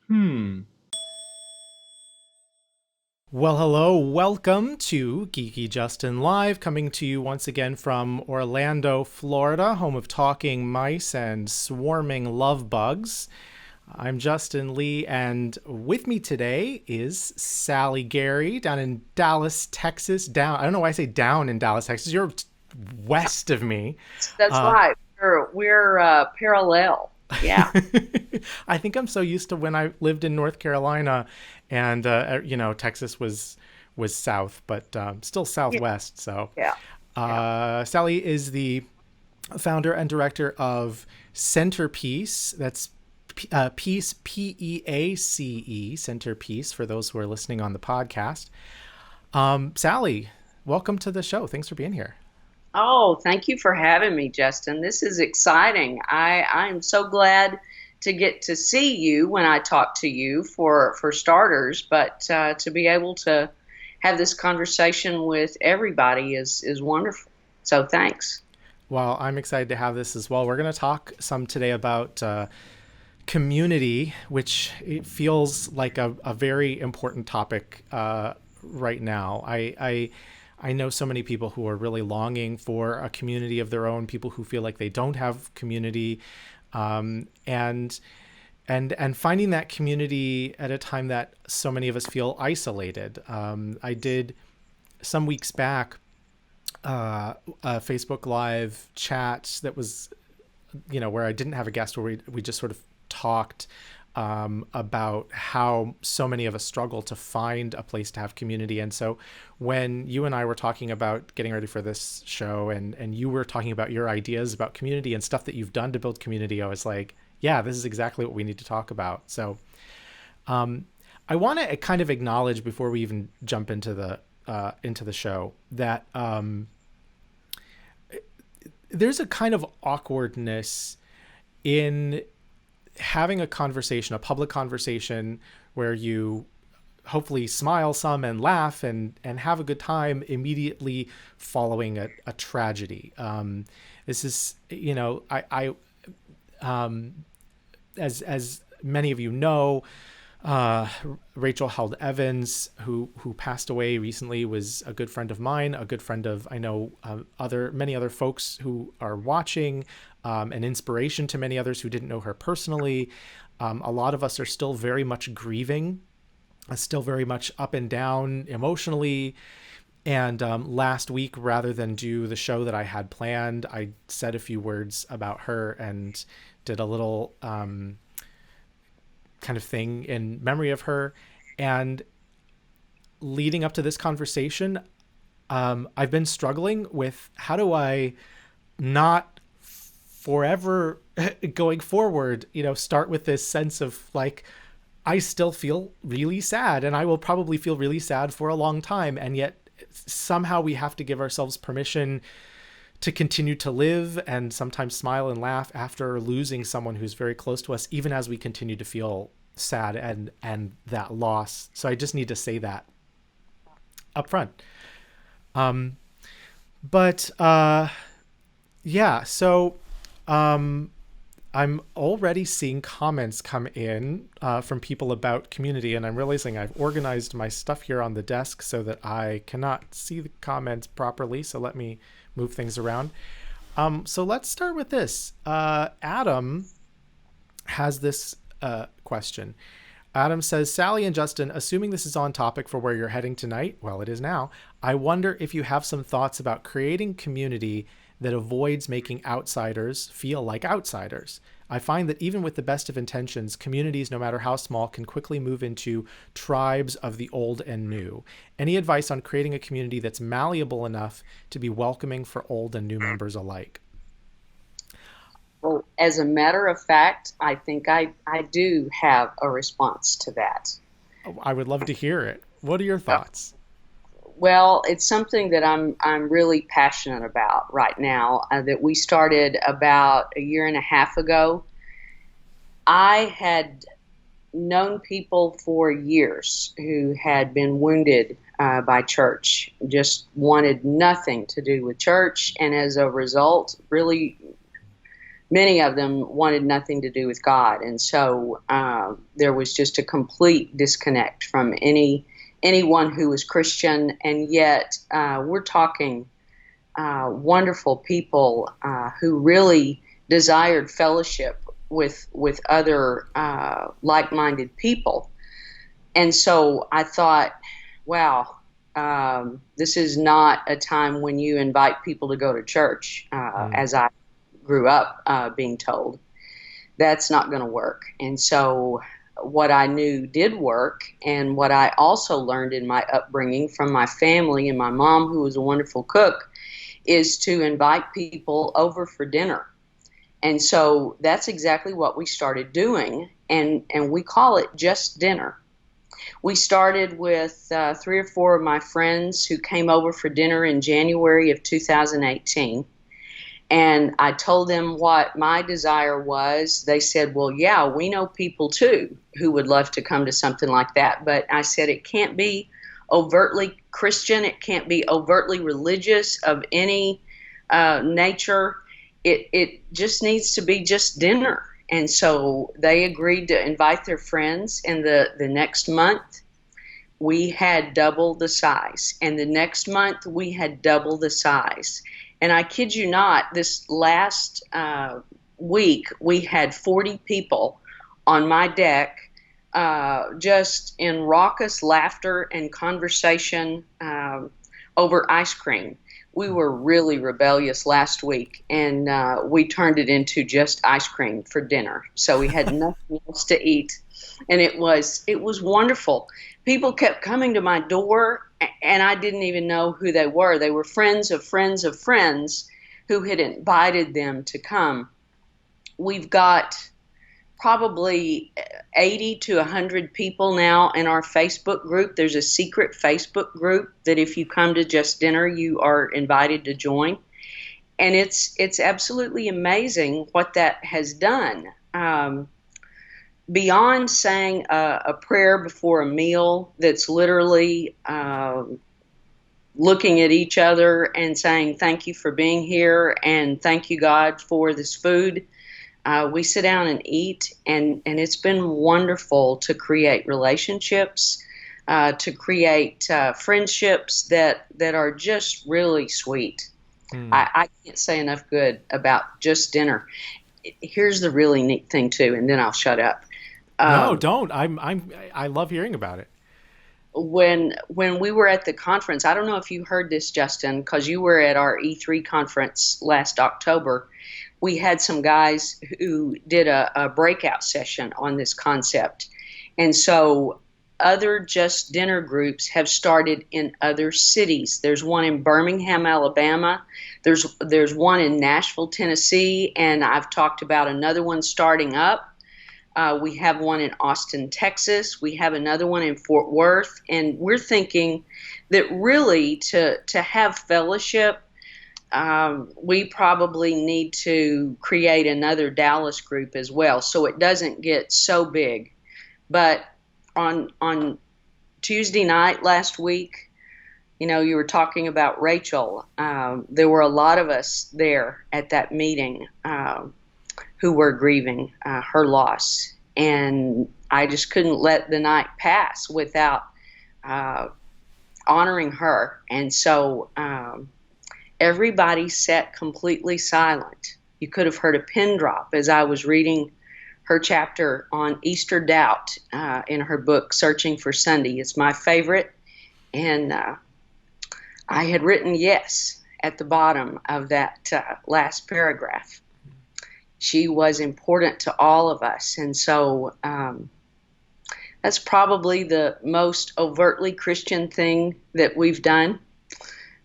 Hmm. Well, hello. Welcome to GeekyJustin Live, coming to you once again from Orlando, Florida, home of talking mice and swarming love bugs. I'm Justin Lee, and with me today is Sally Gary down in Dallas, Texas. I don't know why I say down in Dallas, Texas. You're west of me. That's Uh, right. We're parallel. Yeah. I think I'm so used to when I lived in North Carolina, and Texas was south, but still Yeah. southwest. So, Yeah. Yeah. Sally is the founder and director of CenterPeace. That's Peace, Peace, CenterPeace, for those who are listening on the podcast. Sally, welcome to the show. Thanks for being here. Oh, thank you for having me, Justin. This is exciting. I'm so glad to get to see you when I talk to you for starters, but to be able to have this conversation with everybody is wonderful. So thanks. Well, I'm excited to have this as well. We're going to talk some today about community, which it feels like a very important topic right now. I know so many people who are really longing for a community of their own, people who feel like they don't have community, and finding that community at a time that so many of us feel isolated. I did some weeks back a Facebook Live chat that was, where I didn't have a guest, where we just sort of talked about how so many of us struggle to find a place to have community. And so when you and I were talking about getting ready for this show, and you were talking about your ideas about community and stuff that you've done to build community, I was like, yeah, this is exactly what we need to talk about. So I want to kind of acknowledge before we even jump into the show that there's a kind of awkwardness in having a conversation, a public conversation, where you hopefully smile some and laugh and have a good time immediately following a tragedy. This is, as many of you know, Rachel Held Evans, who passed away recently, was a good friend of mine, a good friend of, I know, many other folks who are watching, an inspiration to many others who didn't know her personally. A lot of us are still very much grieving, still very much up and down emotionally. And last week, rather than do the show that I had planned, I said a few words about her and did a little kind of thing in memory of her. And leading up to this conversation, I've been struggling with how do I not forever going forward, start with this sense of like, I still feel really sad, and I will probably feel really sad for a long time. And yet somehow we have to give ourselves permission to continue to live and sometimes smile and laugh after losing someone who's very close to us, even as we continue to feel sad and that loss. So I just need to say that up front. But yeah, so I'm already seeing comments come in from people about community, and I'm realizing I've organized my stuff here on the desk so that I cannot see the comments properly. So let me move things around. So let's start with this. Adam has this question. Adam says, Sally and Justin, assuming this is on topic for where you're heading tonight, well, it is now, I wonder if you have some thoughts about creating community that avoids making outsiders feel like outsiders. I find that even with the best of intentions, communities, no matter how small, can quickly move into tribes of the old and new. Any advice on creating a community that's malleable enough to be welcoming for old and new members alike? Well, as a matter of fact, I think I do have a response to that. I would love to hear it. What are your thoughts? Well, it's something that I'm really passionate about right now, that we started about a year and a half ago. I had known people for years who had been wounded by church, just wanted nothing to do with church, and as a result, really many of them wanted nothing to do with God, and so there was just a complete disconnect from anyone who was Christian. And yet, we're talking wonderful people who really desired fellowship with other like-minded people. And so I thought, wow, this is not a time when you invite people to go to church, as I grew up being told. That's not going to work. And so what I knew did work, and what I also learned in my upbringing from my family and my mom, who was a wonderful cook, is to invite people over for dinner. And so that's exactly what we started doing, and we call it just dinner. We started with 3 or 4 of my friends who came over for dinner in January of 2018. And I told them what my desire was. They said, well, yeah, we know people too who would love to come to something like that. But I said, it can't be overtly Christian. It can't be overtly religious of any nature. It just needs to be just dinner. And so they agreed to invite their friends. And the next month, we had double the size. And the next month, we had double the size. And I kid you not, this last week, we had 40 people on my deck, just in raucous laughter and conversation over ice cream. We were really rebellious last week, and we turned it into just ice cream for dinner. So we had nothing else to eat, and it was wonderful. People kept coming to my door, and I didn't even know who they were. They were friends of friends of friends who had invited them to come. We've got probably 80 to 100 people now in our Facebook group. There's a secret Facebook group that if you come to Just Dinner, you are invited to join. And it's absolutely amazing what that has done. Beyond saying a prayer before a meal that's literally looking at each other and saying, thank you for being here and thank you, God, for this food, we sit down and eat, and it's been wonderful to create relationships, to create friendships that are just really sweet. I can't say enough good about Just Dinner. Here's the really neat thing, too, and then I'll shut up. No, don't. I love hearing about it. When we were at the conference, I don't know if you heard this, Justin, because you were at our E3 conference last October. We had some guys who did a breakout session on this concept. And so other Just Dinner groups have started in other cities. There's one in Birmingham, Alabama. There's one in Nashville, Tennessee, and I've talked about another one starting up. We have one in Austin, Texas. We have another one in Fort Worth. And we're thinking that really to have fellowship, we probably need to create another Dallas group as well, so it doesn't get so big. But on Tuesday night last week, you were talking about Rachel. There were a lot of us there at that meeting who were grieving her loss. And I just couldn't let the night pass without honoring her. And so everybody sat completely silent. You could have heard a pin drop as I was reading her chapter on Easter doubt in her book, Searching for Sunday. It's my favorite. And I had written yes at the bottom of that last paragraph. She was important to all of us. And so that's probably the most overtly Christian thing that we've done.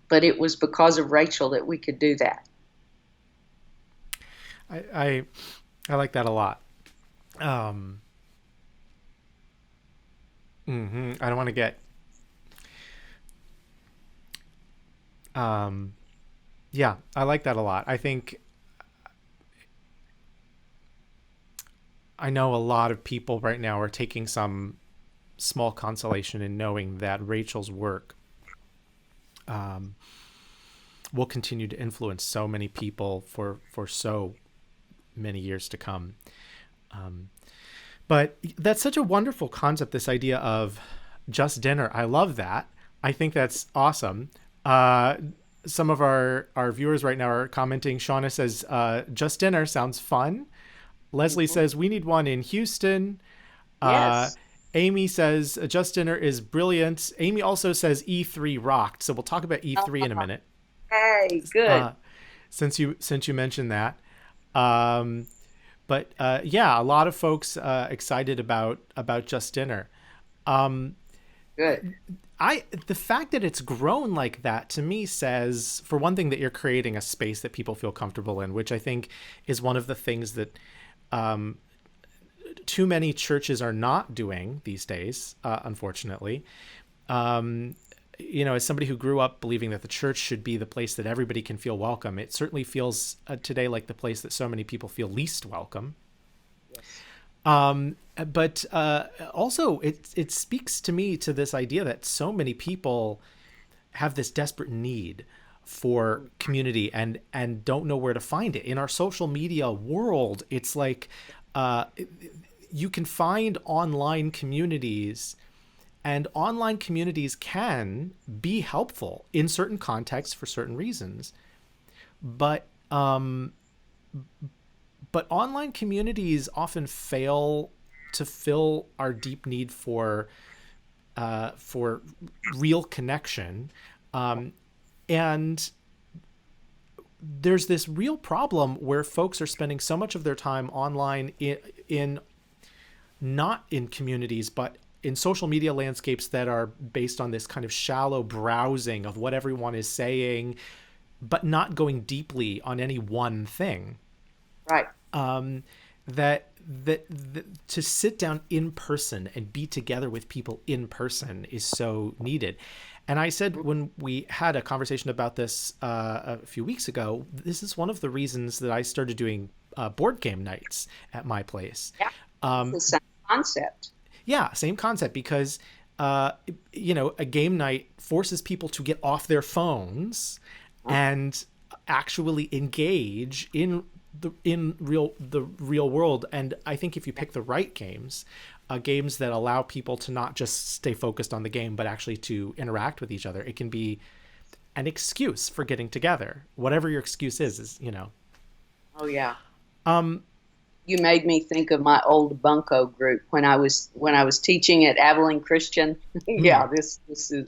But it was because of Rachel that we could do that. I like that a lot. I don't want to get yeah, I like that a lot. I know a lot of people right now are taking some small consolation in knowing that Rachel's work will continue to influence so many people for so many years to come. But that's such a wonderful concept, this idea of just dinner. I love that. I think that's awesome. Some of our viewers right now are commenting. Shauna says, just dinner sounds fun. Leslie says, we need one in Houston. Yes. Amy says, just dinner is brilliant. Amy also says E3 rocked. So we'll talk about E3 in a minute. Hey, good. Since you mentioned that. But yeah, a lot of folks excited about just dinner. Good. The fact that it's grown like that to me says, for one thing, that you're creating a space that people feel comfortable in, which I think is one of the things that too many churches are not doing these days, unfortunately. As somebody who grew up believing that the church should be the place that everybody can feel welcome, it certainly feels today like the place that so many people feel least welcome. Yes. But also it speaks to me to this idea that so many people have this desperate need for community and don't know where to find it. In our social media world, it's like you can find online communities, and online communities can be helpful in certain contexts for certain reasons. But online communities often fail to fill our deep need for real connection. And there's this real problem where folks are spending so much of their time online in not in communities, but in social media landscapes that are based on this kind of shallow browsing of what everyone is saying, but not going deeply on any one thing. Right. That to sit down in person and be together with people in person is so needed. And I said, when we had a conversation about this a few weeks ago, this is one of the reasons that I started doing board game nights at my place. Yeah, it's the same concept. Yeah, same concept, because a game night forces people to get off their phones and actually engage in the real world. And I think if you pick the right games that allow people to not just stay focused on the game, but actually to interact with each other, it can be an excuse for getting together. Whatever your excuse is. Oh yeah. You made me think of my old bunco group when I was teaching at Abilene Christian. Yeah, this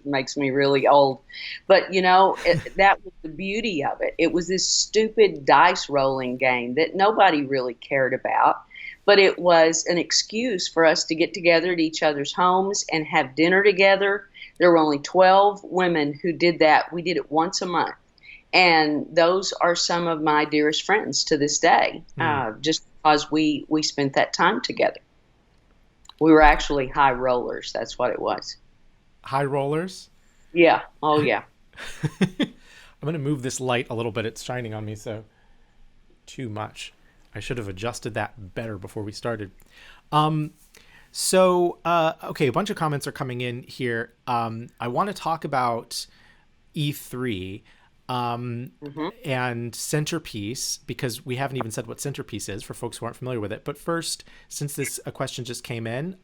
makes me really old, but that was the beauty of it. It was this stupid dice rolling game that nobody really cared about, but it was an excuse for us to get together at each other's homes and have dinner together. There were only 12 women who did that. We did it once a month. And those are some of my dearest friends to this day, just because we spent that time together. We were actually high rollers. That's what it was. High rollers? Yeah. Oh, yeah. I'm going to move this light a little bit. It's shining on me, so too much. I should have adjusted that better before we started. Okay, a bunch of comments are coming in here. I want to talk about E3. And CenterPeace, because we haven't even said what CenterPeace is for folks who aren't familiar with it. But first, since a question just came in,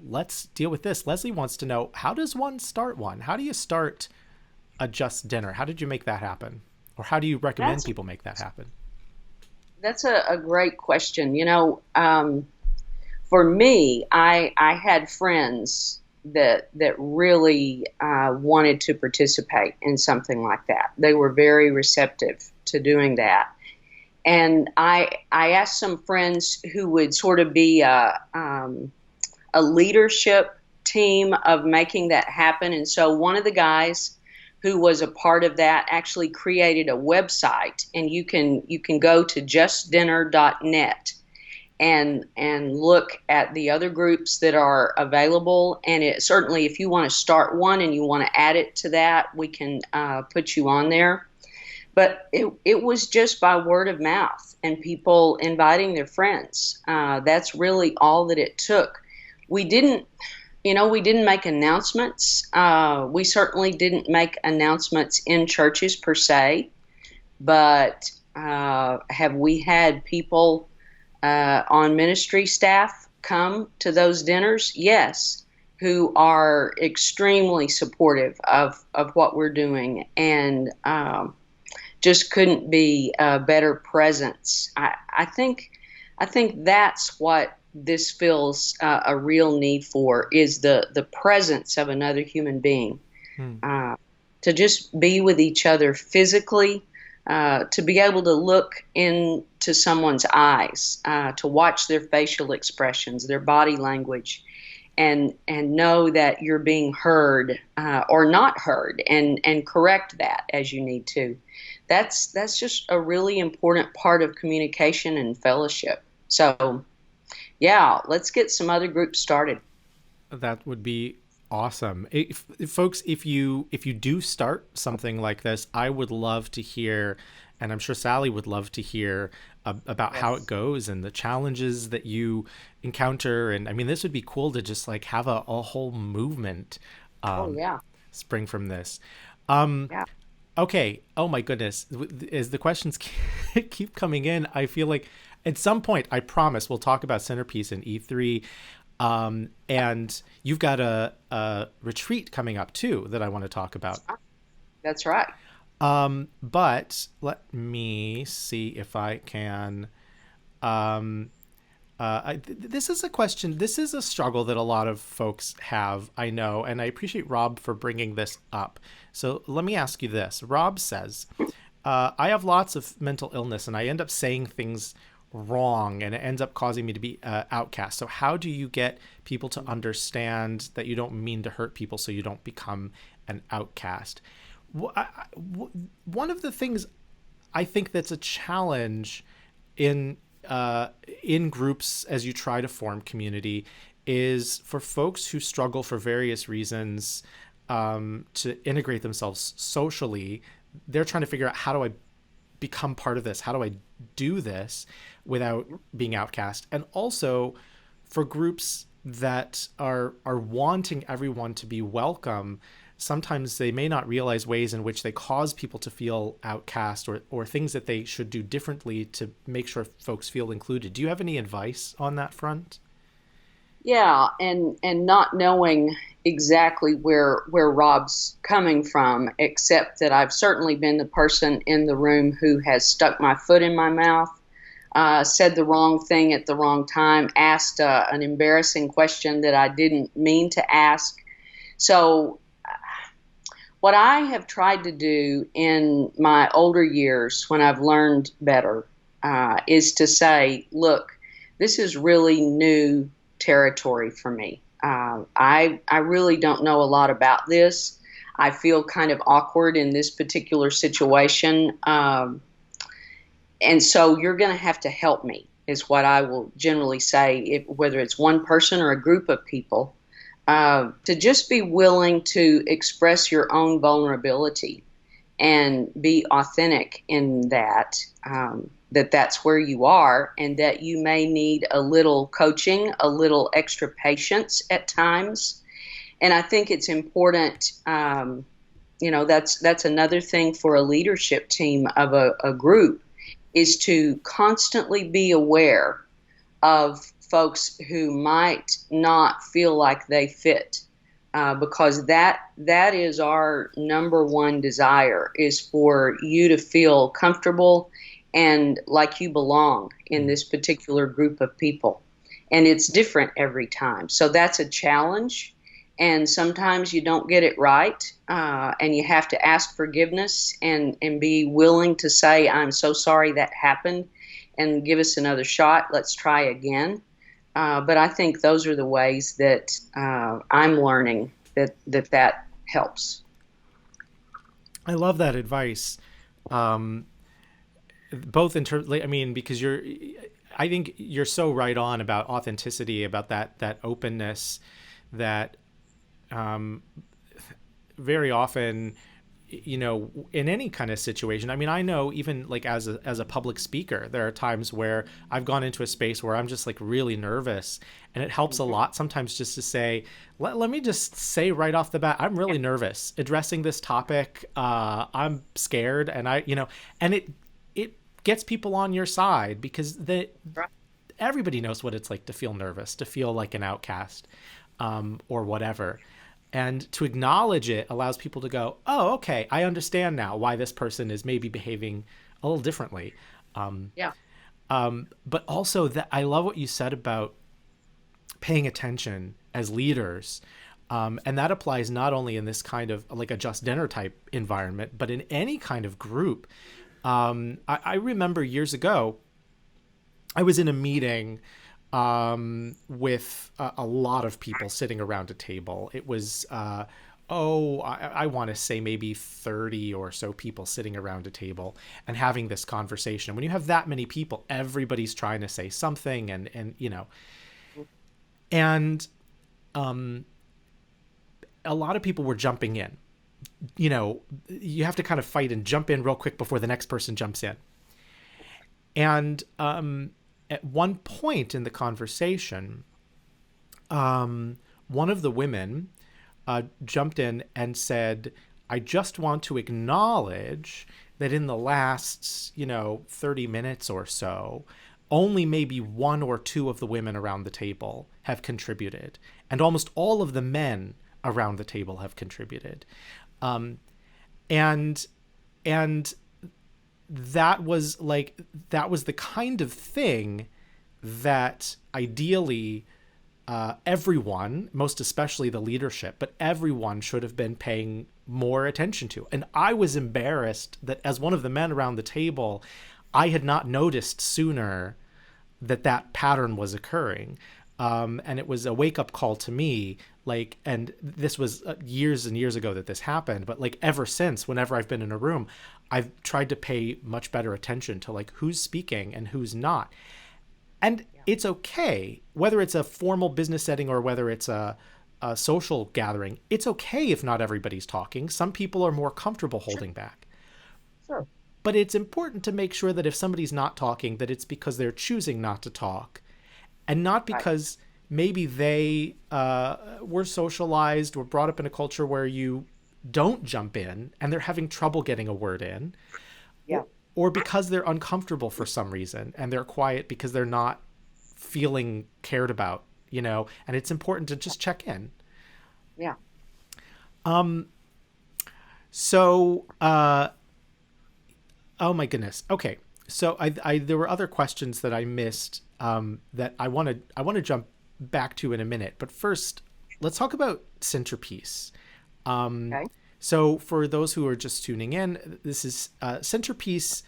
let's deal with this. Leslie wants to know, how does one start one? How do you start a Just Dinner? How did you make that happen? Or how do you recommend people make that happen? That's a great question. For me, I had friends that really wanted to participate in something like that. They were very receptive to doing that. And I asked some friends who would sort of be a leadership team of making that happen. And so one of the guys who was a part of that actually created a website, and you can go to justdinner.net and look at the other groups that are available. And it certainly, if you want to start one and you want to add it to that, we can put you on there. But it was just by word of mouth and people inviting their friends. That's really all that it took. We didn't make announcements. We certainly didn't make announcements in churches per se, but Have we had people on ministry staff come to those dinners? Yes, who are extremely supportive of what we're doing and just couldn't be a better presence. I think that's what this feels a real need for is the presence of another human being. Hmm. To just be with each other physically, to be able to look into someone's eyes, to watch their facial expressions, their body language, and know that you're being heard or not heard, and correct that as you need to. That's just a really important part of communication and fellowship. So yeah, let's get some other groups started. That would be awesome. If folks, if you do start something like this, I would love to hear, and I'm sure Sally would love to hear about how it Yes. goes and the challenges that you encounter. And I mean, this would be cool to just like have a whole movement Oh yeah. spring from this. Um, Yeah. okay. Oh my goodness. As the questions keep coming in, I feel like at some point, I promise we'll talk about Centerpiece and E3. And you've got a retreat coming up too that I want to talk about. That's right. But let me see if I can. Um, this is a question. This is a struggle that a lot of folks have, I know, and I appreciate Rob for bringing this up. So let me ask you this. Rob says, I have lots of mental illness and I end up saying things wrong and it ends up causing me to be outcast. So how do you get people to understand that you don't mean to hurt people so you don't become an outcast? One of the things I think that's a challenge in in groups as you try to form community is for folks who struggle for various reasons to integrate themselves socially. They're trying to figure out, how do I become part of this? How do I do this without being outcast? And also for groups that are wanting everyone to be welcome, sometimes they may not realize ways in which they cause people to feel outcast, or things that they should do differently to make sure folks feel included. Do you have any advice on that front? Yeah, and not knowing exactly where Rob's coming from, except that I've certainly been the person in the room who has stuck my foot in my mouth, said the wrong thing at the wrong time, asked an embarrassing question that I didn't mean to ask. So what I have tried to do in my older years, when I've learned better, is to say, look, this is really new territory for me. I really don't know a lot about this. I feel kind of awkward in this particular situation. And so you're going to have to help me, is what I will generally say, whether it's one person or a group of people, to just be willing to express your own vulnerability and be authentic in that, that's where you are, and that you may need a little coaching, a little extra patience at times. And I think it's important, that's another thing for a leadership team of a group, is to constantly be aware of folks who might not feel like they fit, because that is our number one desire, is for you to feel comfortable and like you belong in this particular group of people. And it's different every time. So that's a challenge. And sometimes you don't get it right, and you have to ask forgiveness and be willing to say, I'm so sorry that happened, and give us another shot. Let's try again. But I think those are the ways that I'm learning that helps. I love that advice. Both in terms, I mean, because I think you're so right on about authenticity, about that openness, that very often, in any kind of situation. I mean, I know even like as a public speaker, there are times where I've gone into a space where I'm just like really nervous, and it helps a lot sometimes just to say, let me just say right off the bat, I'm really nervous addressing this topic. I'm scared, and and it gets people on your side, because Right. everybody knows what it's like to feel nervous, to feel like an outcast, or whatever. And to acknowledge it allows people to go, oh, okay, I understand now why this person is maybe behaving a little differently. Yeah. But also, that I love what you said about paying attention as leaders. And that applies not only in this kind of like a just dinner type environment, but in any kind of group. I remember years ago, I was in a meeting with a lot of people sitting around a table. It was, I want to say maybe 30 or so people sitting around a table and having this conversation. When you have that many people, everybody's trying to say something, and and a lot of people were jumping in. You have to kind of fight and jump in real quick before the next person jumps in. And at one point in the conversation, one of the women jumped in and said, I just want to acknowledge that in the last, 30 minutes or so, only maybe one or two of the women around the table have contributed. And almost all of the men around the table have contributed. And that was the kind of thing that ideally everyone, most especially the leadership, but everyone should have been paying more attention to. And I was embarrassed that as one of the men around the table, I had not noticed sooner that pattern was occurring. And it was a wake-up call to me, and this was years and years ago that this happened, but ever since, whenever I've been in a room, I've tried to pay much better attention to who's speaking and who's not. And it's okay, whether it's a formal business setting or whether it's a social gathering, it's okay if not everybody's talking. Some people are more comfortable holding back. Sure. But it's important to make sure that if somebody's not talking, that it's because they're choosing not to talk, and not because maybe they were socialized or brought up in a culture where you don't jump in and they're having trouble getting a word in. Yeah. Or because they're uncomfortable for some reason and they're quiet because they're not feeling cared about, and it's important to just check in. Yeah. So, oh my goodness. Okay. So there were other questions that I missed that I want to jump back to in a minute. But first, let's talk about CenterPeace. Okay. So for those who are just tuning in, this is CenterPeace,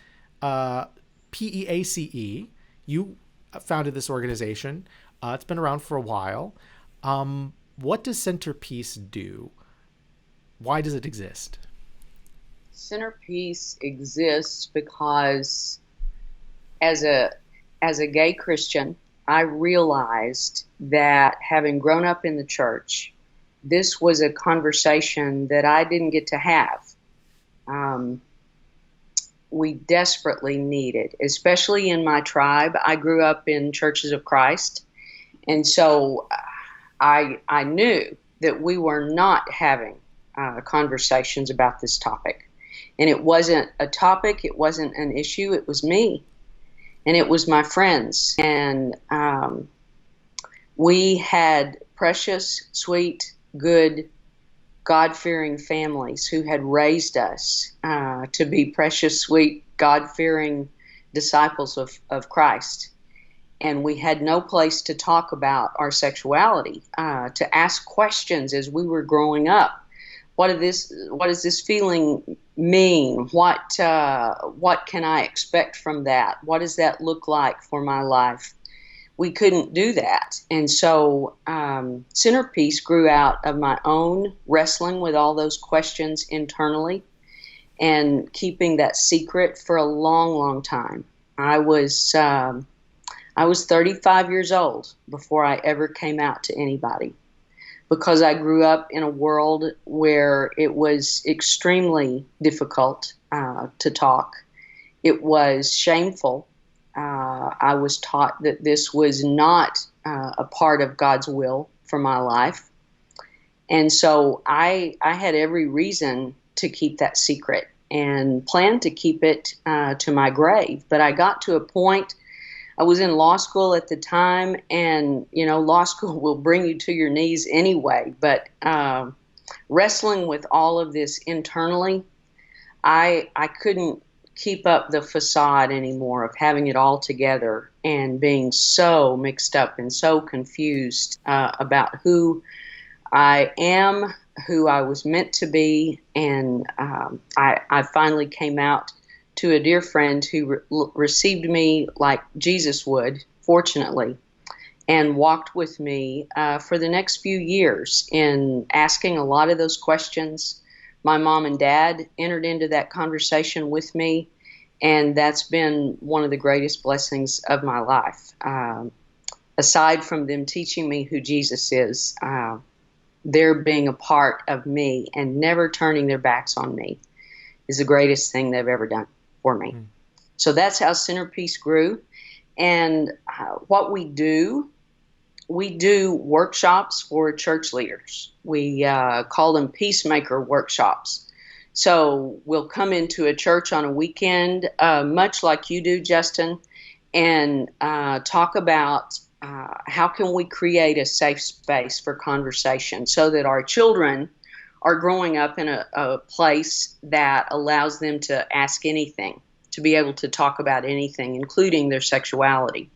PEACE. You founded this organization. It's been around for a while. What does CenterPeace do? Why does it exist? CenterPeace exists because as a gay Christian, I realized that having grown up in the church, this was a conversation that I didn't get to have. We desperately needed, especially in my tribe. I grew up in Churches of Christ, and so I knew that we were not having conversations about this topic. And it wasn't a topic, it wasn't an issue, it was me. And it was my friends. And we had precious, sweet, good, God-fearing families who had raised us to be precious, sweet, God-fearing disciples of Christ. And we had no place to talk about our sexuality, to ask questions as we were growing up. What does this feeling mean? What can I expect from that? What does that look like for my life? We couldn't do that. And so CenterPeace grew out of my own wrestling with all those questions internally and keeping that secret for a long, long time. I was 35 years old before I ever came out to anybody, because I grew up in a world where it was extremely difficult to talk. It was shameful. I was taught that this was not a part of God's will for my life. And so I had every reason to keep that secret. and planned to keep it to my grave. But I got to a point, I was in law school at the time, and, law school will bring you to your knees anyway. But wrestling with all of this internally, I couldn't keep up the facade anymore of having it all together and being so mixed up and so confused about who I am, who I was meant to be. And I finally came out to a dear friend who received me like Jesus would, fortunately, and walked with me for the next few years in asking a lot of those questions. My mom and dad entered into that conversation with me, and that's been one of the greatest blessings of my life. Aside from them teaching me who Jesus is, their being a part of me and never turning their backs on me is the greatest thing they've ever done for me. So that's how CenterPeace grew. And what we do workshops for church leaders. We call them peacemaker workshops. So we'll come into a church on a weekend, much like you do, Justin, and talk about how can we create a safe space for conversation so that our children are growing up in a place that allows them to ask anything, to be able to talk about anything, including their sexuality.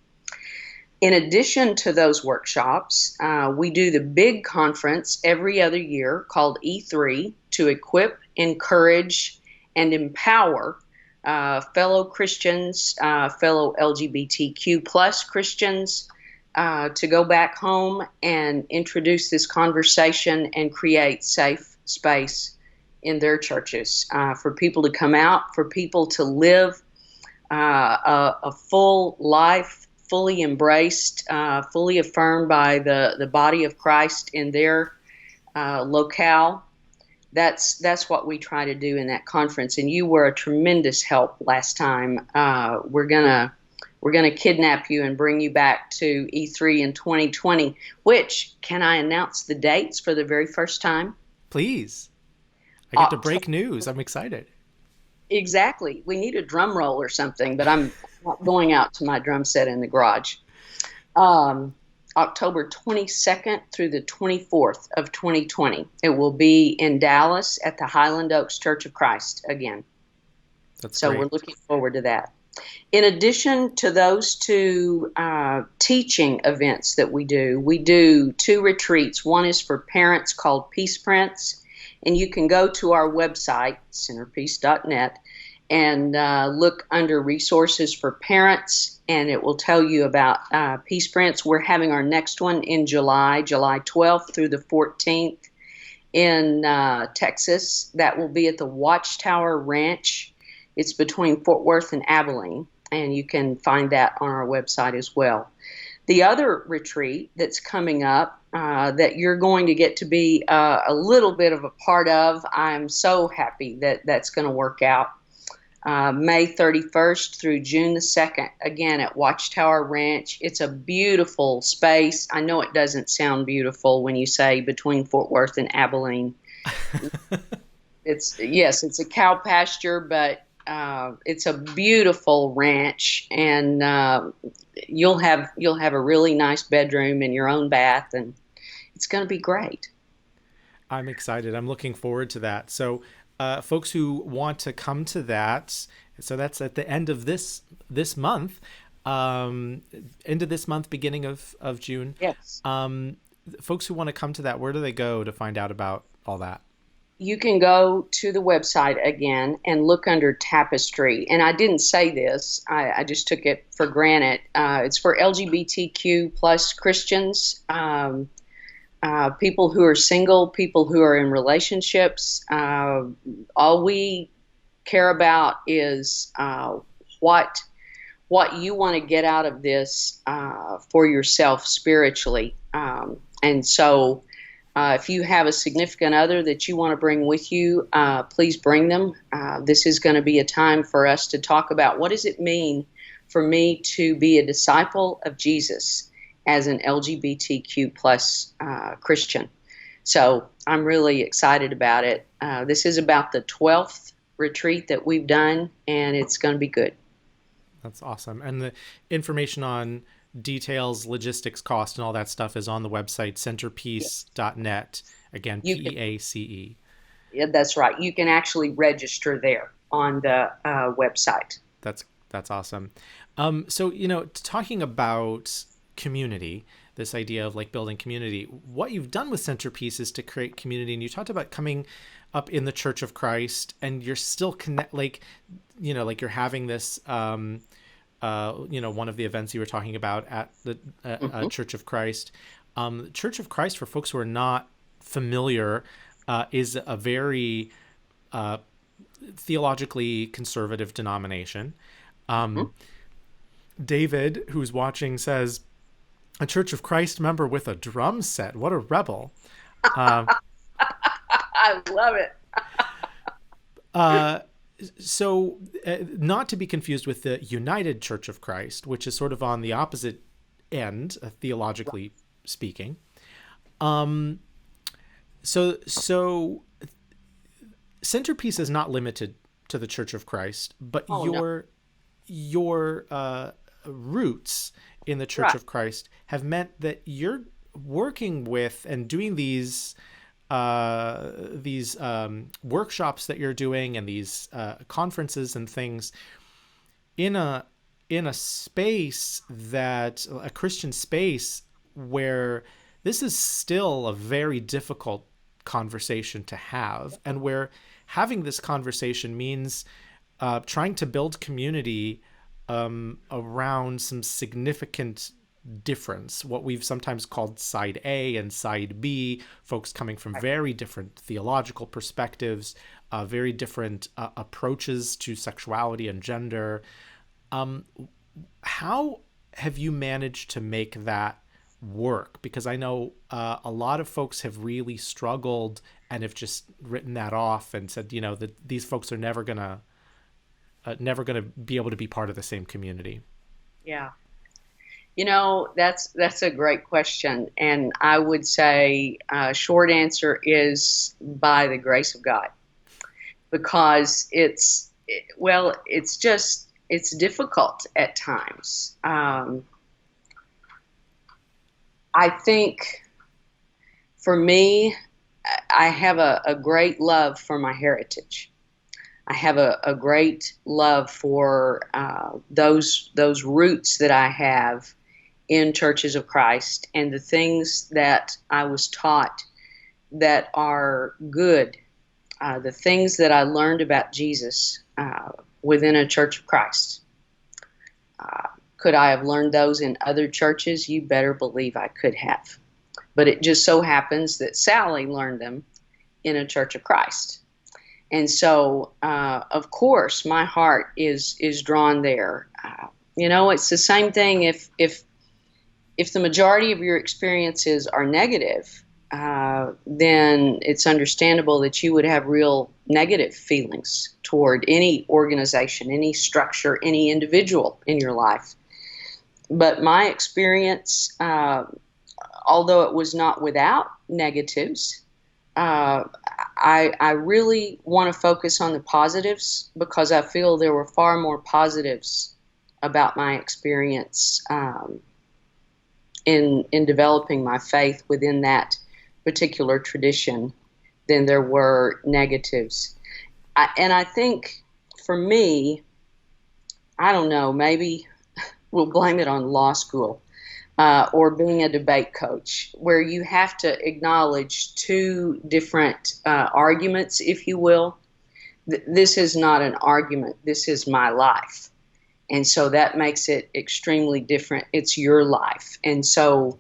In addition to those workshops, we do the big conference every other year called E3 to equip, encourage, and empower fellow Christians, fellow LGBTQ plus Christians to go back home and introduce this conversation and create safe space in their churches for people to come out, for people to live a full life, fully embraced, fully affirmed by the body of Christ in their locale. That's what we try to do in that conference. And you were a tremendous help last time. We're gonna kidnap you and bring you back to E3 in 2020. Which, can I announce the dates for the very first time? Please. I get to break news. I'm excited. Exactly. We need a drum roll or something, but I'm not going out to my drum set in the garage. October 22nd through the 24th of 2020. It will be in Dallas at the Highland Oaks Church of Christ again. That's so great. We're looking forward to that. In addition to those two teaching events that we do 2 retreats. One is for parents called Peace Prince, and you can go to our website, centerpeace.net, and look under resources for parents, and it will tell you about Peace Prince. We're having our next one in July 12th through the 14th in Texas. That will be at the Watchtower Ranch. It's between Fort Worth and Abilene, and you can find that on our website as well. The other retreat that's coming up that you're going to get to be a little bit of a part of, I'm so happy that that's going to work out. May 31st through June the 2nd, again at Watchtower Ranch. It's a beautiful space. I know it doesn't sound beautiful when you say between Fort Worth and Abilene. It's a cow pasture, but it's a beautiful ranch, and you'll have a really nice bedroom and your own bath, and it's going to be great. I'm excited. I'm looking forward to that. So folks who want to come to that, so that's at the end of this month, beginning of June. Yes. Folks who want to come to that, where do they go to find out about all that? You can go to the website again and look under Tapestry. And I didn't say this. I just took it for granted. It's for LGBTQ plus Christians, people who are single, people who are in relationships. All we care about is what you want to get out of this for yourself spiritually. And so if you have a significant other that you want to bring with you, please bring them. This is going to be a time for us to talk about what does it mean for me to be a disciple of Jesus as an LGBTQ plus Christian. So I'm really excited about it. This is about the 12th retreat that we've done, and it's going to be good. That's awesome. And the information on details, logistics, cost, and all that stuff is on the website, centerpeace.net. Again, PEACE. Yeah, that's right. You can actually register there on the website. That's awesome. So, talking about community, this idea of like building community, what you've done with CenterPeace is to create community. And you talked about coming up in the Church of Christ, and you're still like you're having this, one of the events you were talking about at the Church of Christ. Church of Christ, for folks who are not familiar, is a very theologically conservative denomination. David, who's watching, says, "A Church of Christ member with a drum set. What a rebel." I love it. So not to be confused with the United Church of Christ, which is sort of on the opposite end, theologically speaking. So CenterPeace is not limited to the Church of Christ, but your roots in the Church of Christ have meant that you're working with and doing these workshops that you're doing, and these conferences and things in a space, that a Christian space, where this is still a very difficult conversation to have, and where having this conversation means trying to build community around some significant difference, what we've sometimes called side A and side B, folks coming from very different theological perspectives, very different approaches to sexuality and gender. How have you managed to make that work? Because I know a lot of folks have really struggled and have just written that off and said, that these folks are never gonna be able to be part of the same community. Yeah. That's a great question. And I would say short answer is by the grace of God, because it's difficult at times. I think for me, I have a great love for my heritage. I have a great love for those roots that I have in Churches of Christ, and the things that I was taught that are good, the things that I learned about Jesus within a Church of Christ. Could I have learned those in other churches? You better believe I could have. But it just so happens that Sally learned them in a Church of Christ. And so, of course, my heart is drawn there. It's the same thing if the majority of your experiences are negative, then it's understandable that you would have real negative feelings toward any organization, any structure, any individual in your life. But my experience, although it was not without negatives, I really want to focus on the positives, because I feel there were far more positives about my experience in developing my faith within that particular tradition than there were negatives. And I think for me, I don't know, maybe we'll blame it on law school or being a debate coach, where you have to acknowledge two different arguments, if you will. This is not an argument. This is my life. And so that makes it extremely different. It's your life. And so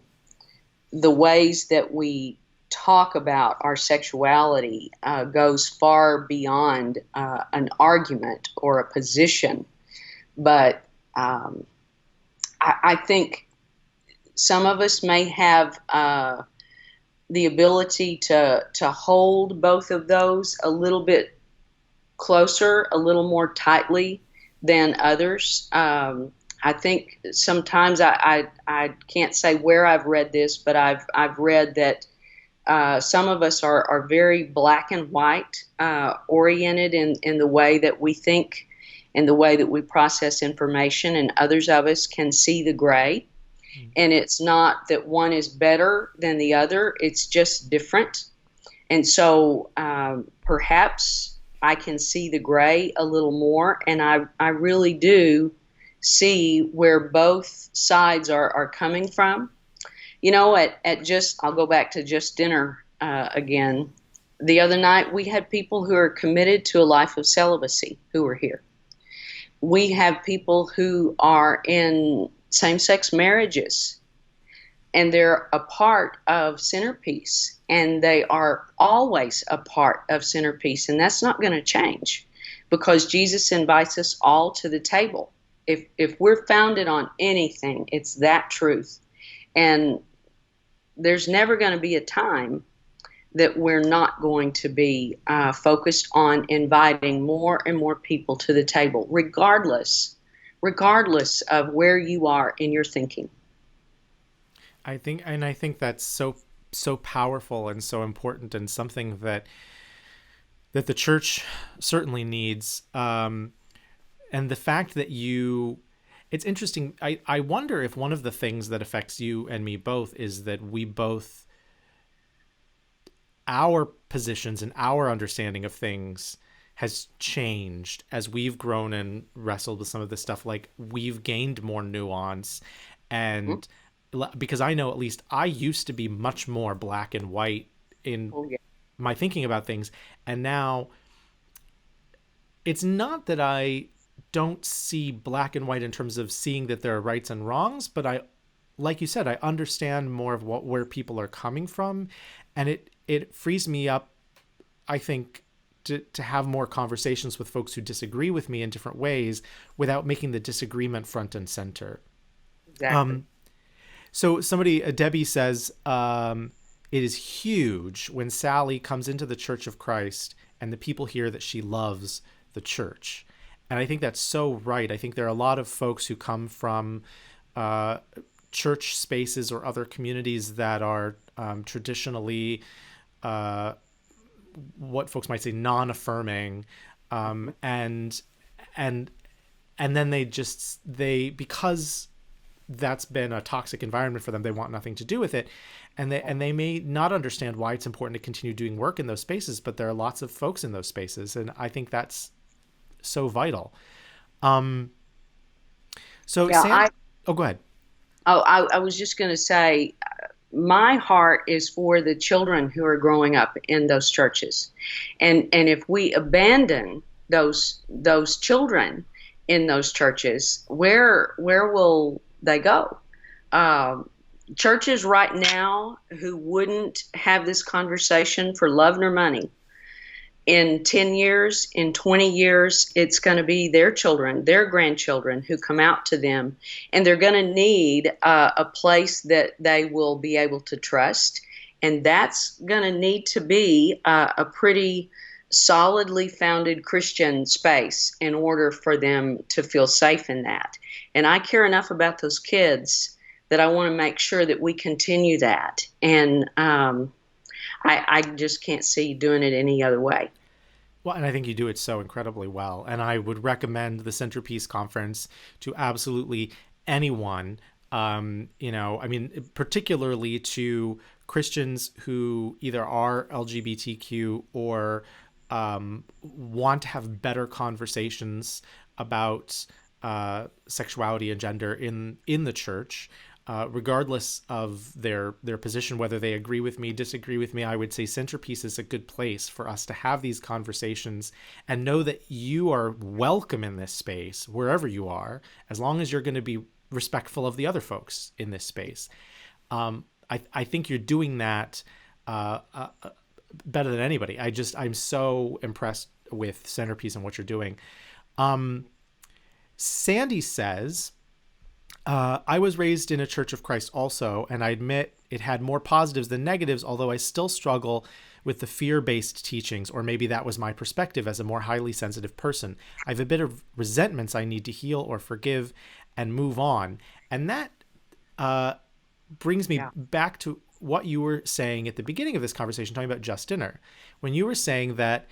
the ways that we talk about our sexuality goes far beyond an argument or a position. But I think some of us may have the ability to hold both of those a little bit closer, a little more tightly than others. I think sometimes I can't say where I've read this, but I've read that Some of us are very black and white oriented in the way that we think and the way that we process information, and others of us can see the gray. And it's not that one is better than the other, it's just different. And so perhaps I can see the gray a little more, and I really do see where both sides are coming from. You know, I'll go back to just dinner again. The other night, we had people who are committed to a life of celibacy who were here. We have people who are in same-sex marriages, and they're a part of CenterPeace, and they are always a part of CenterPeace, and that's not going to change because Jesus invites us all to the table. If we're founded on anything, it's that truth. And there's never going to be a time that we're not going to be focused on inviting more and more people to the table, regardless of where you are in your thinking. I think that's so powerful and so important, and something that the church certainly needs. And the fact that it's interesting. I wonder if one of the things that affects you and me both is that we both, our positions and our understanding of things has changed as we've grown and wrestled with some of this stuff. Like, we've gained more nuance, and because I know, at least I used to be much more black and white in my thinking about things. And now it's not that I don't see black and white in terms of seeing that there are rights and wrongs, but like you said, I understand more of where people are coming from, and it frees me up, I think, to have more conversations with folks who disagree with me in different ways without making the disagreement front and center. Exactly. So Debbie says, it is huge when Sally comes into the Church of Christ and the people hear that she loves the church. And I think that's so right. I think there are a lot of folks who come from church spaces or other communities that are traditionally what folks might say non-affirming, and then they because that's been a toxic environment for them, they want nothing to do with it, and they may not understand why it's important to continue doing work in those spaces, but there are lots of folks in those spaces, and I think that's so vital. Go ahead. I was just going to say, my heart is for the children who are growing up in those churches, and if we abandon those children in those churches, where will they go? Churches right now who wouldn't have this conversation for love nor money, in 10 years, in 20 years, it's going to be their children, their grandchildren who come out to them, and they're going to need a place that they will be able to trust, and that's going to need to be a pretty solidly founded Christian space in order for them to feel safe in that. And I care enough about those kids that I want to make sure that we continue that, and I just can't see doing it any other way. Well, and I think you do it so incredibly well. And I would recommend the CenterPeace conference to absolutely anyone, particularly to Christians who either are LGBTQ or want to have better conversations about sexuality and gender in the church. Regardless of their position, whether they agree with me, disagree with me, I would say CenterPeace is a good place for us to have these conversations and know that you are welcome in this space, wherever you are, as long as you're going to be respectful of the other folks in this space. I think you're doing that better than anybody. I'm so impressed with CenterPeace and what you're doing. Sandy says, I was raised in a Church of Christ also, and I admit it had more positives than negatives, although I still struggle with the fear-based teachings, or maybe that was my perspective as a more highly sensitive person. I have a bit of resentments I need to heal or forgive and move on. And that brings me back to what you were saying at the beginning of this conversation, talking about just dinner, when you were saying that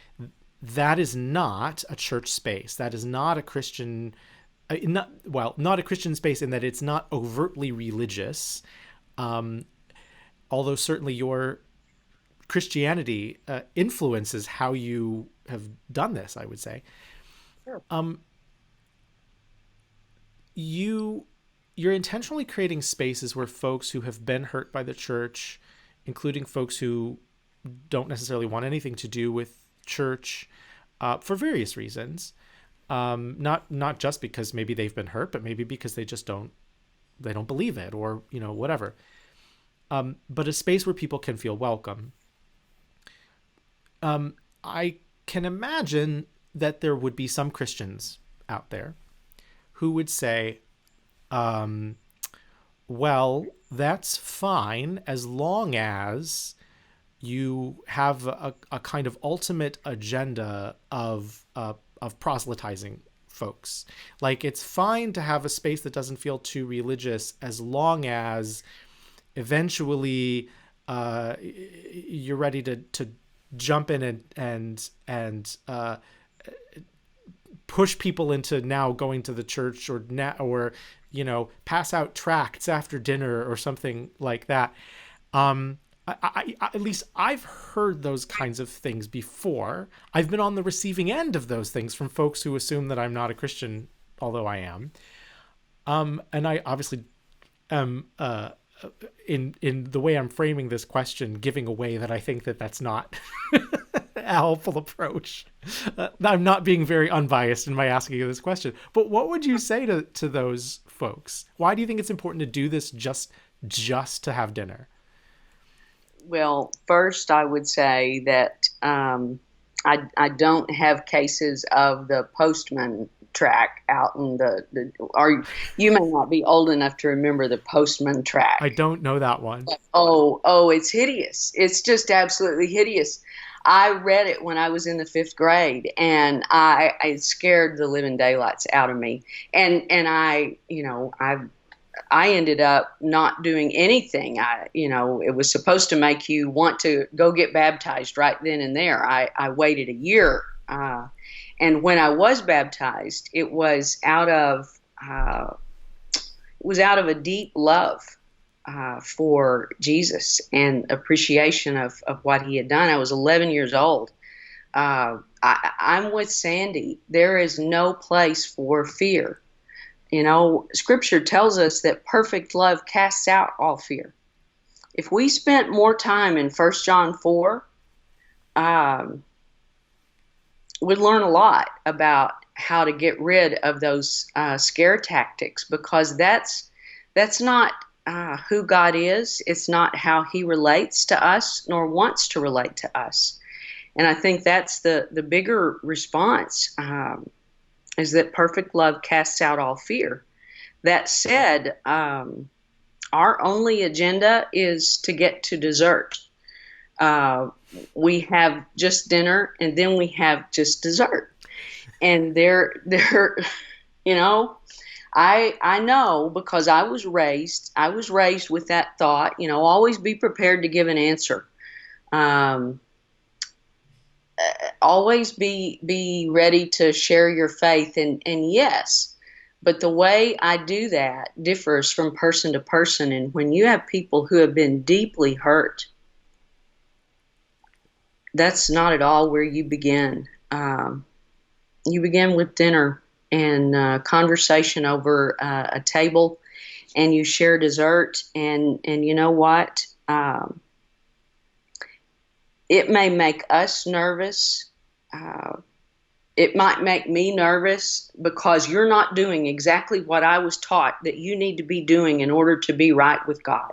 that is not a church space, that is not a Christian, not a Christian space in that it's not overtly religious, although certainly your Christianity influences how you have done this, I would say. Sure. You're intentionally creating spaces where folks who have been hurt by the church, including folks who don't necessarily want anything to do with church, for various reasons, not just because maybe they've been hurt, but maybe because they just don't believe it, or whatever. But a space where people can feel welcome. I can imagine that there would be some Christians out there who would say, well, that's fine as long as you have a kind of ultimate agenda of proselytizing folks. Like, it's fine to have a space that doesn't feel too religious as long as eventually you're ready to jump in and push people into now going to the church, or pass out tracts after dinner or something like that. At least I've heard those kinds of things before. I've been on the receiving end of those things from folks who assume that I'm not a Christian, although I am. And I obviously am, in the way I'm framing this question, giving away that I think that that's not a helpful approach. I'm not being very unbiased in my asking you this question. But what would you say to those folks? Why do you think it's important to do this just to have dinner? Well, first, I would say that I don't have cases of the postman track out in or you may not be old enough to remember the postman track. I don't know that one. Oh, it's hideous. It's just absolutely hideous. I read it when I was in the 5th grade, and I scared the living daylights out of me. And I ended up not doing anything. It was supposed to make you want to go get baptized right then and there. I waited a year, and when I was baptized, it was out of a deep love for Jesus and appreciation of what he had done. I was 11 years old. I'm with Sandy. There is no place for fear. Scripture tells us that perfect love casts out all fear. If we spent more time in 1 John 4, we'd learn a lot about how to get rid of those scare tactics, because that's not who God is. It's not how he relates to us, nor wants to relate to us. And I think that's the bigger response, is that perfect love casts out all fear. That said, our only agenda is to get to dessert. We have just dinner, and then we have just dessert. And I know, because I was raised with that thought, always be prepared to give an answer. Always be ready to share your faith, and yes, but the way I do that differs from person to person. And when you have people who have been deeply hurt, that's not at all where you begin. You begin with dinner and conversation over a table, and you share dessert, and you know what? It may make us nervous. It might make me nervous, because you're not doing exactly what I was taught that you need to be doing in order to be right with God.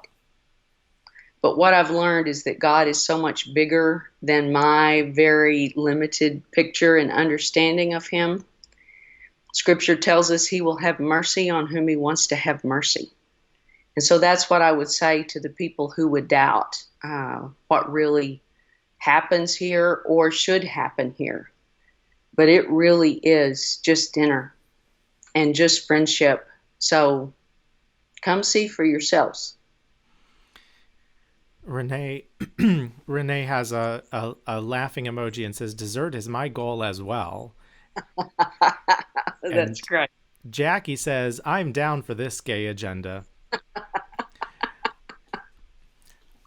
But what I've learned is that God is so much bigger than my very limited picture and understanding of him. Scripture tells us he will have mercy on whom he wants to have mercy. And so that's what I would say to the people who would doubt what really happens here or should happen here. But it really is just dinner and just friendship. So come see for yourselves. Renee Renee has a laughing emoji and says dessert is my goal as well. That's And great. Jackie says I'm down for this gay agenda.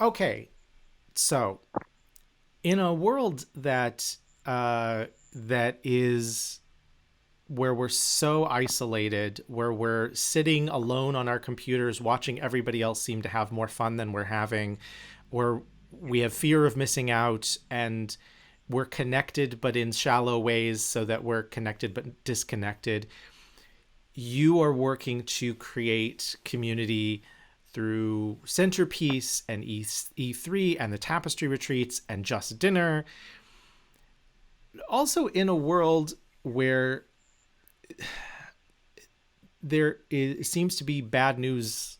Okay, so in a world that is where we're so isolated, where we're sitting alone on our computers watching everybody else seem to have more fun than we're having, where we have fear of missing out, and we're connected but in shallow ways so that we're connected but disconnected. You are working to create community through CenterPeace and E3 and the Tapestry Retreats and Just Dinner. Also, in a world where seems to be bad news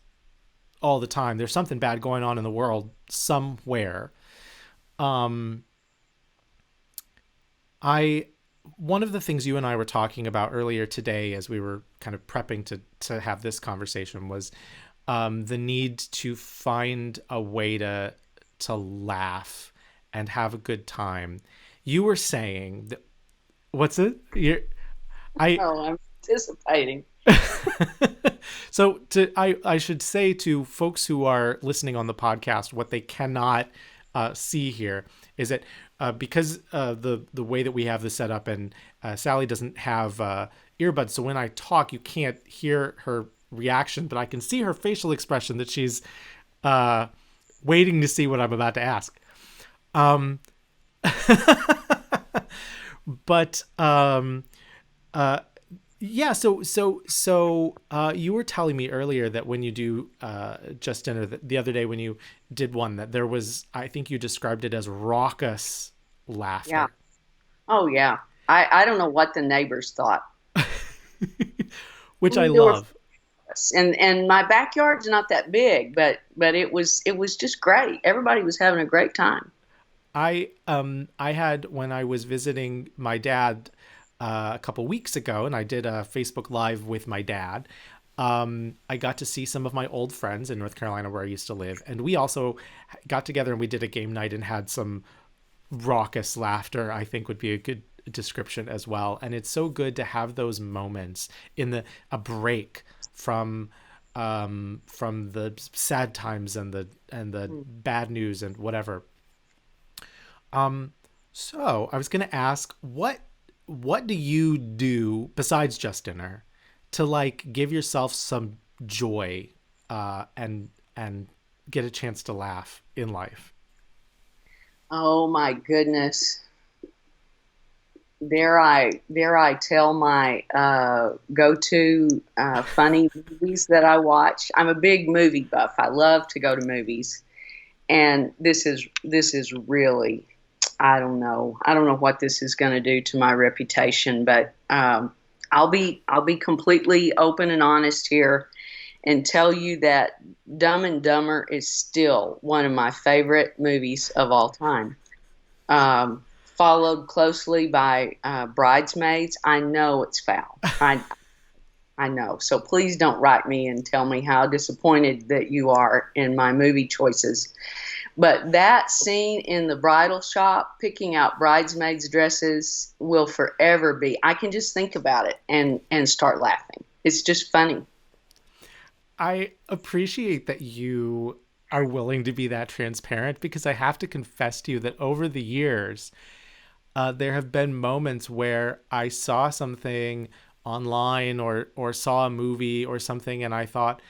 all the time. There's something bad going on in the world somewhere. I One of the things you and I were talking about earlier today, as we were kind of prepping to have this conversation, was the need to find a way to laugh and have a good time. You were saying that, what's it? Oh, I'm anticipating. So I should say to folks who are listening on the podcast, what they cannot see here is that because the way that we have this set up, and Sally doesn't have earbuds, so when I talk, you can't hear her reaction, but I can see her facial expression that she's waiting to see what I'm about to ask. But yeah, so you were telling me earlier that when you do Just Dinner, the other day when you did one, that there was, I think you described it as raucous Yeah. laughter. Oh, yeah. I don't know what the neighbors thought. Which I I mean, there were love. and my backyard's not that big, but it was just great. Everybody was having a great time. I had, when I was visiting my dad a couple weeks ago, and I did a Facebook Live with my dad. I got to see some of my old friends in North Carolina where I used to live, and we also got together and we did a game night and had some raucous laughter, I think would be a good description as well. And it's so good to have those moments in a break from the sad times and the Mm. bad news and whatever. So I was going to ask, what do you do besides Just Dinner to like give yourself some joy and get a chance to laugh in life? Oh my goodness. Dare I tell my go-to funny movies that I watch? I'm a big movie buff. I love to go to movies, and this is really, I don't know what this is going to do to my reputation, but I'll be completely open and honest here and tell you that Dumb and Dumber is still one of my favorite movies of all time. Followed closely by Bridesmaids. I know it's foul. I know. So please don't write me and tell me how disappointed that you are in my movie choices. But that scene in the bridal shop, picking out bridesmaids' dresses, will forever be. I can just think about it and start laughing. It's just funny. I appreciate that you are willing to be that transparent, because I have to confess to you that over the years, there have been moments where I saw something online or saw a movie or something, and I thought,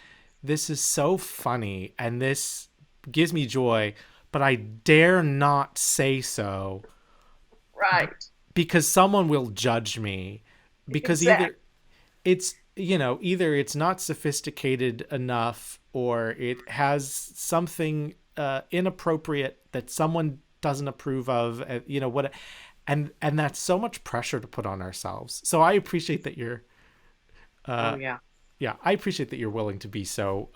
this is so funny and this gives me joy, but I dare not say so Right. because someone will judge me, because Exactly. either it's not sophisticated enough, or it has something inappropriate that someone doesn't approve of, what, and that's so much pressure to put on ourselves. So I appreciate that you're Oh uh yeah. yeah, I appreciate that you're willing to be so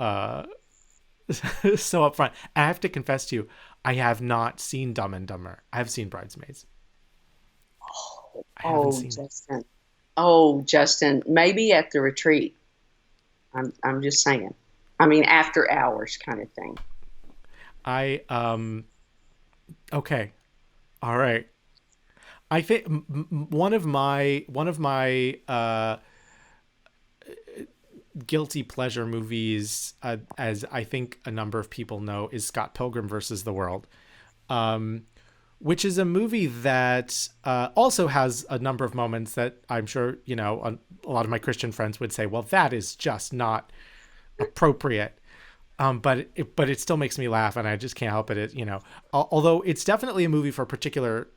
so upfront. I have to confess to you, I have not seen Dumb and Dumber. I have seen Bridesmaids. I haven't Oh, seen. Justin. Oh, Justin. Maybe at the retreat. I'm just saying. I mean, after hours kind of thing. I okay. All right. I think one of my guilty pleasure movies, as I think a number of people know, is Scott Pilgrim versus the World, which is a movie that also has a number of moments that I'm sure, a lot of my Christian friends would say, well, that is just not appropriate. But it still makes me laugh, and I just can't help it. Although it's definitely a movie for a particular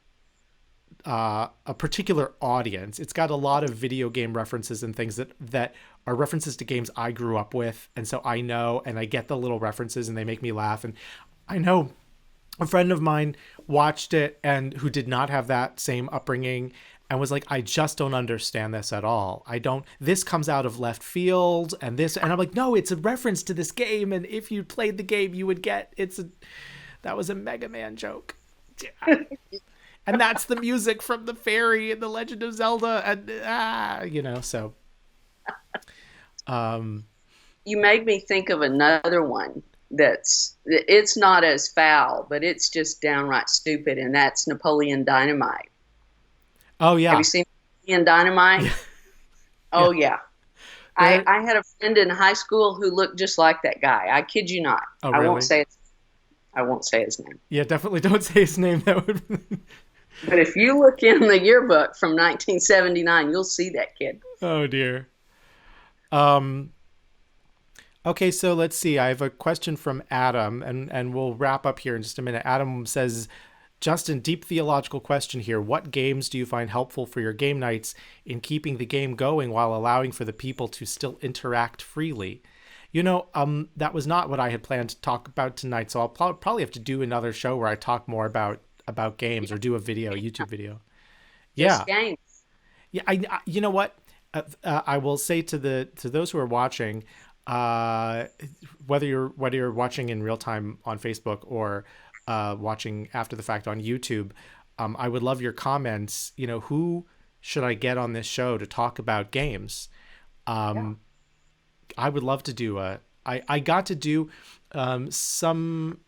audience. It's got a lot of video game references and things that are references to games I grew up with, and so I know, and I get the little references, and they make me laugh. And I know a friend of mine watched it and who did not have that same upbringing and was like, I just don't understand this at all. This comes out of left field and I'm like, no, it's a reference to this game. And if you played the game, you would get, that was a Mega Man joke. And that's the music from the fairy and the Legend of Zelda. And, so. You made me think of another one it's not as foul, but it's just downright stupid, and that's Napoleon Dynamite. Oh, yeah. Have you seen Napoleon Dynamite? Yeah. Oh, yeah. I had a friend in high school who looked just like that guy. I kid you not. Oh, really? I won't say his name. Yeah, definitely don't say his name. That would. But if you look in the yearbook from 1979, you'll see that kid. Oh, dear. Okay, so let's see. I have a question from Adam, and we'll wrap up here in just a minute. Adam says, Justin, deep theological question here. What games do you find helpful for your game nights in keeping the game going while allowing for the people to still interact freely? That was not what I had planned to talk about tonight, so I'll probably have to do another show where I talk more about games, or do a YouTube video. Yeah. Just games. Yeah, you know what? I will say to those who are watching, whether you're watching in real time on Facebook or watching after the fact on YouTube, I would love your comments. Who should I get on this show to talk about games? I would love to do I got to do some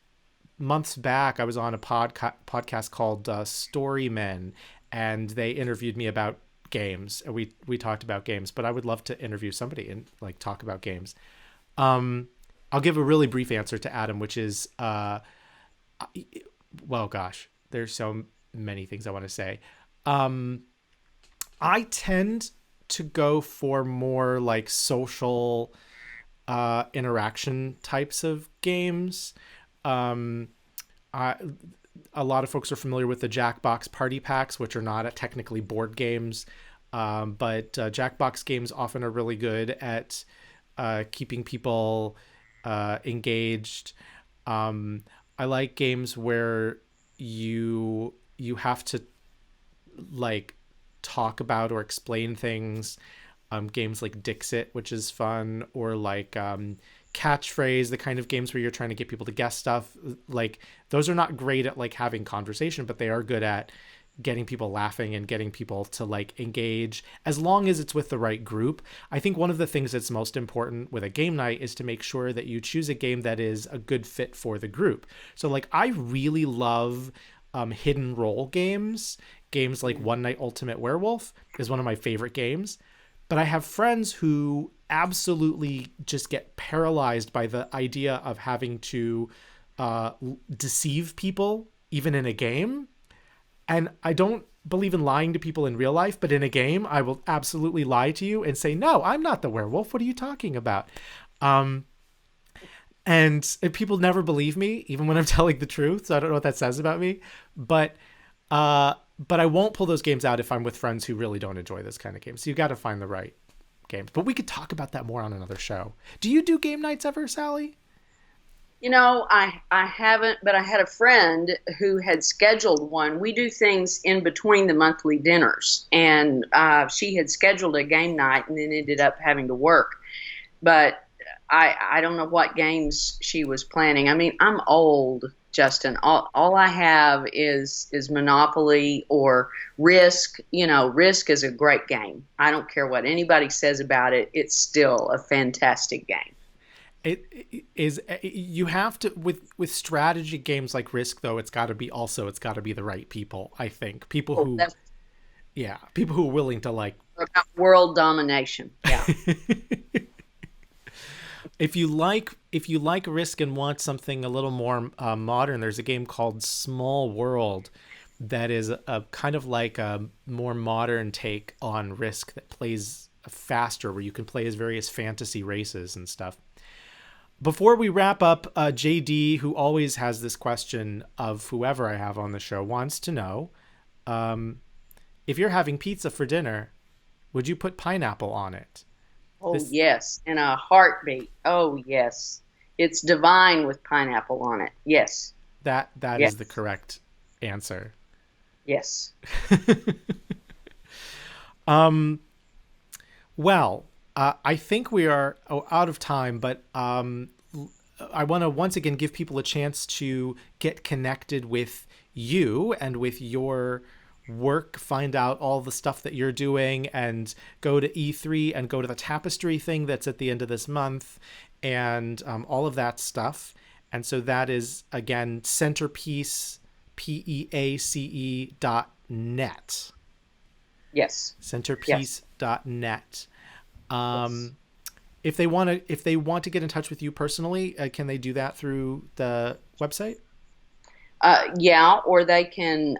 months back. I was on a podcast called Storymen, and they interviewed me about games, and we talked about games. But I would love to interview somebody and talk about games. I'll give a really brief answer to Adam, which is well, gosh, there's so many things I want to say. I tend to go for more social interaction types of games. A lot of folks are familiar with the Jackbox party packs, which are not technically board games, but Jackbox games often are really good at keeping people engaged. I like games where you have to talk about or explain things. Games like Dixit, which is fun, or Catchphrase, the kind of games where you're trying to get people to guess stuff. Those are not great at having conversation, but they are good at getting people laughing and getting people to engage, as long as it's with the right group. I think one of the things that's most important with a game night is to make sure that you choose a game that is a good fit for the group. So I really love hidden role games like One Night Ultimate Werewolf is one of my favorite games. But I have friends who absolutely just get paralyzed by the idea of having to deceive people, even in a game. And I don't believe in lying to people in real life, but in a game, I will absolutely lie to you and say, no, I'm not the werewolf. What are you talking about? And people never believe me, even when I'm telling the truth. So I don't know what that says about me. But I won't pull those games out if I'm with friends who really don't enjoy this kind of game. So you've got to find the right games. But we could talk about that more on another show. Do you do game nights ever, Sally? I haven't, but I had a friend who had scheduled one. We do things in between the monthly dinners, and she had scheduled a game night and then ended up having to work. But I don't know what games she was planning. I mean, I'm old, Justin. All I have is Monopoly or Risk. Risk is a great game. I don't care what anybody says about it. It's still a fantastic game. It is, you have to, with strategy games like Risk, though, it's got to be the right people. I think people Oh, who, that's yeah, people who are willing to like. about world domination. Yeah. If you like Risk and want something a little more modern, there's a game called Small World that is a kind of like a more modern take on Risk that plays faster, where you can play as various fantasy races and stuff. Before we wrap up, JD, who always has this question of whoever I have on the show, wants to know, if you're having pizza for dinner, would you put pineapple on it? Oh, This yes. In a heartbeat. Oh, yes. It's divine with pineapple on it. Yes. that Yes. is the correct answer. Yes. Well, I think we are out of time, but I want to once again give people a chance to get connected with you and with your work, find out all the stuff that you're doing, and go to E3 and go to the tapestry thing that's at the end of this month, and all of that stuff. And so that is, again, CenterPeace, PEACE.net. Yes. Yes. CenterPeace.net. Yes. If they want to get in touch with you personally, can they do that through the website? Yeah, or they can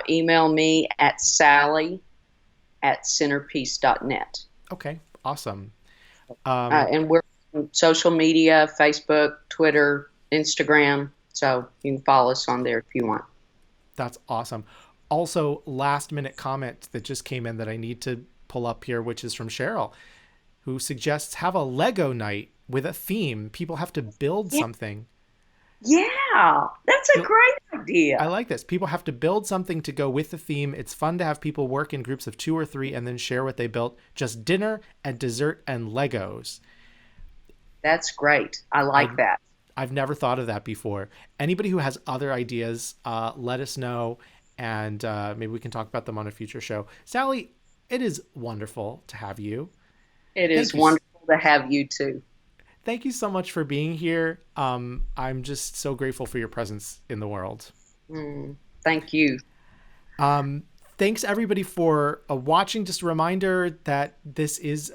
email me at sally@centerpeace.net. Okay, awesome. And we're on social media, Facebook, Twitter, Instagram. So you can follow us on there if you want. That's awesome. Also, last minute comment that just came in that I need to pull up here, which is from Cheryl, who suggests have a Lego night with a theme. People have to build Yeah, something. yeah, that's a great I idea. like this. People have to build something to go with the theme. It's fun to have people work in groups of 2 or 3 and then share what they built. Just dinner and dessert and Legos. That's great. I I like that. I've never thought of that before. Anybody who has other ideas, let us know, and maybe we can talk about them on a future show. Sally, it is wonderful to have you. It is Thank you. wonderful to have you too. Thank you so much for being here. I'm just so grateful for your presence in the world. Mm, thank you. Um, Thanks everybody for watching. Just a reminder that this is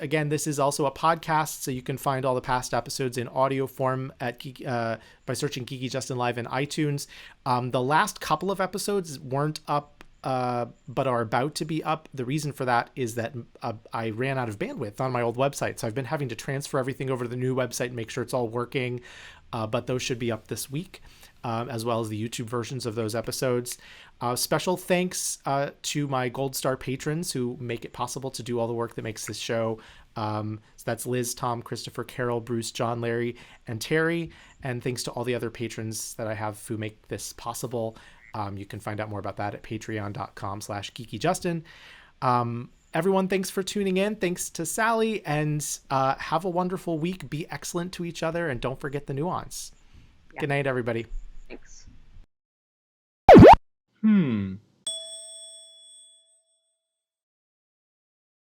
also a podcast, so you can find all the past episodes in audio form at by searching GeekyJustin Live in iTunes. The last couple of episodes weren't up, but are about to be up. The reason for that is that I ran out of bandwidth on my old website, so I've been having to transfer everything over to the new website and make sure it's all working. But those should be up this week, as well as the YouTube versions of those episodes. Special thanks to my Gold Star patrons who make it possible to do all the work that makes this show. So that's Liz, Tom, Christopher, Carol, Bruce, John, Larry, and Terry. And thanks to all the other patrons that I have who make this possible. You can find out more about that at patreon.com/GeekyJustin. Everyone, thanks for tuning in. Thanks to Sally, and have a wonderful week. Be excellent to each other, and don't forget the nuance. Yeah, Good night, everybody. thanks.